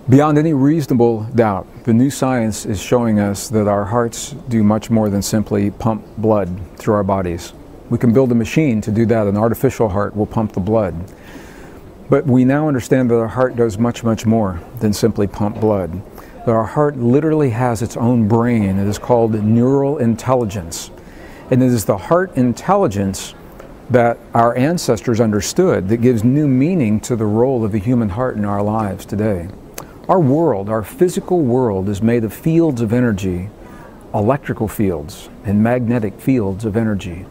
Beyond any reasonable doubt, the new science is showing us that our hearts do much more than simply pump blood through our bodies. We can build a machine to do that. An artificial heart will pump the blood. But we now understand that our heart does much, much more than simply pump blood. That our heart literally has its own brain. It is called neural intelligence. And it is the heart intelligence that our ancestors understood that gives new meaning to the role of the human heart in our lives today. Our world, our physical world, is made of fields of energy, electrical fields and magnetic fields of energy.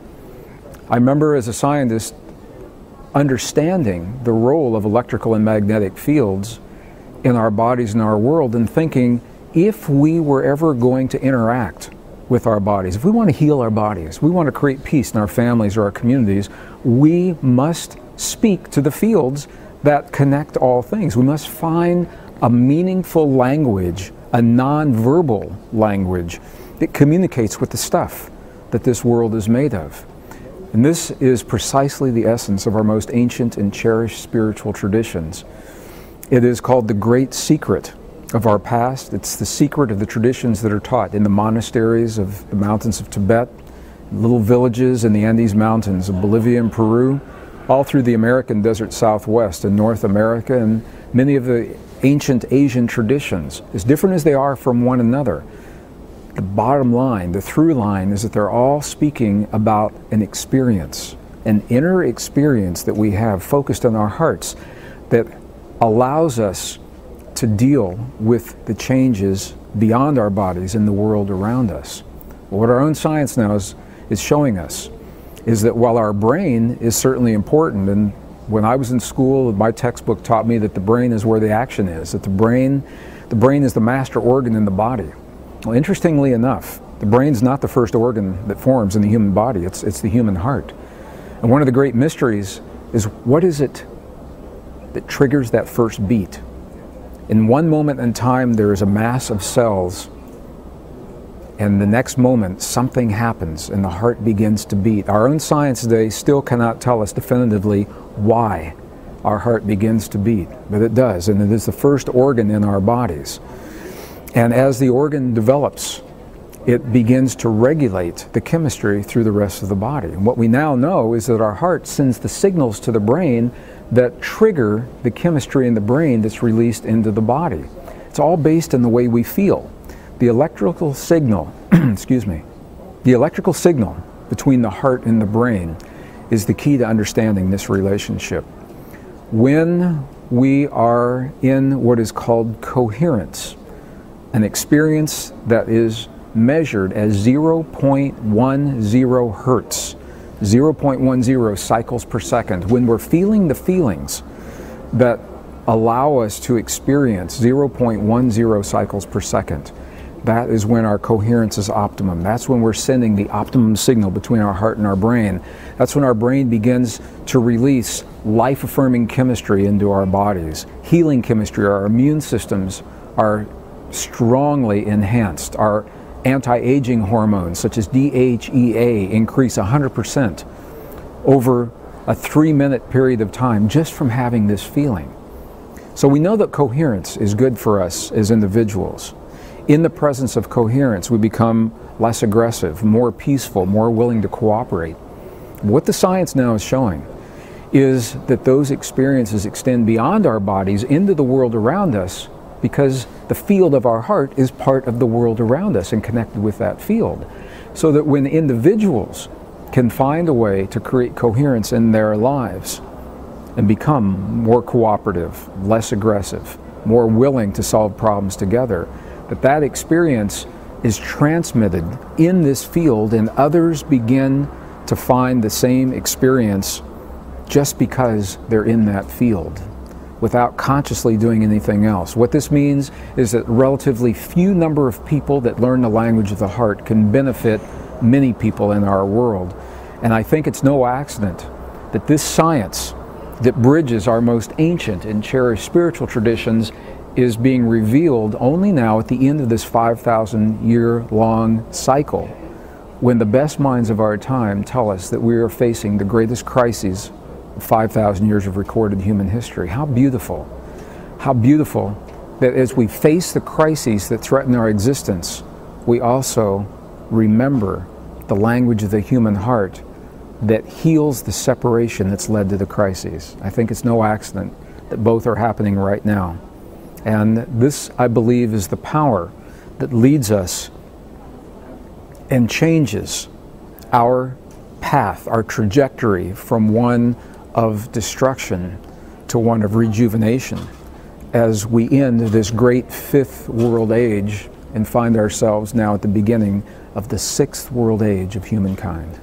I remember as a scientist understanding the role of electrical and magnetic fields in our bodies and our world and thinking, if we were ever going to interact with our bodies, if we want to heal our bodies, we want to create peace in our families or our communities, we must speak to the fields that connect all things. We must find a meaningful language, a non-verbal language that communicates with the stuff that this world is made of. And this is precisely the essence of our most ancient and cherished spiritual traditions. It is called the great secret of our past. It's the secret of the traditions that are taught in the monasteries of the mountains of Tibet, little villages in the Andes Mountains of Bolivia and Peru, all through the American desert Southwest and North America, and many of the ancient Asian traditions, as different as they are from one another. The bottom line, the through line, is that they're all speaking about an experience, an inner experience that we have focused on our hearts that allows us to deal with the changes beyond our bodies in the world around us. What our own science now is showing us is that while our brain is certainly important, and when I was in school, my textbook taught me that the brain is where the action is, that the brain is the master organ in the body. Well, interestingly enough, the brain's not the first organ that forms in the human body, it's the human heart. And one of the great mysteries is, what is it that triggers that first beat? In one moment in time, there is a mass of cells, and the next moment, something happens and the heart begins to beat. Our own science today still cannot tell us definitively why our heart begins to beat, but it does, and it is the first organ in our bodies. And as the organ develops, it begins to regulate the chemistry through the rest of the body. And what we now know is that our heart sends the signals to the brain that trigger the chemistry in the brain that's released into the body. It's all based in the way we feel. The electrical signal, the electrical signal between the heart and the brain is the key to understanding this relationship. When we are in what is called coherence, an experience that is measured as 0.10 hertz, 0.10 cycles per second, when we're feeling the feelings that allow us to experience 0.10 cycles per second, that is when our coherence is optimum. That's when we're sending the optimum signal between our heart and our brain. That's when our brain begins to release life-affirming chemistry into our bodies. Healing chemistry, our immune systems are strongly enhanced. Our anti-aging hormones, such as DHEA, increase 100% over a 3-minute period of time just from having this feeling. So we know that coherence is good for us as individuals. In the presence of coherence, we become less aggressive, more peaceful, more willing to cooperate. What the science now is showing is that those experiences extend beyond our bodies into the world around us, because the field of our heart is part of the world around us and connected with that field. So that when individuals can find a way to create coherence in their lives and become more cooperative, less aggressive, more willing to solve problems together, that experience is transmitted in this field, and others begin to find the same experience just because they're in that field, without consciously doing anything else. What this means is that a relatively few number of people that learn the language of the heart can benefit many people in our world. And I think it's no accident that this science that bridges our most ancient and cherished spiritual traditions is being revealed only now at the end of this 5,000-year-long cycle, when the best minds of our time tell us that we are facing the greatest crises of 5,000 years of recorded human history. How beautiful that as we face the crises that threaten our existence, we also remember the language of the human heart that heals the separation that's led to the crises. I think it's no accident that both are happening right now. And this, I believe, is the power that leads us and changes our path, our trajectory from one of destruction to one of rejuvenation as we end this great fifth world age and find ourselves now at the beginning of the sixth world age of humankind.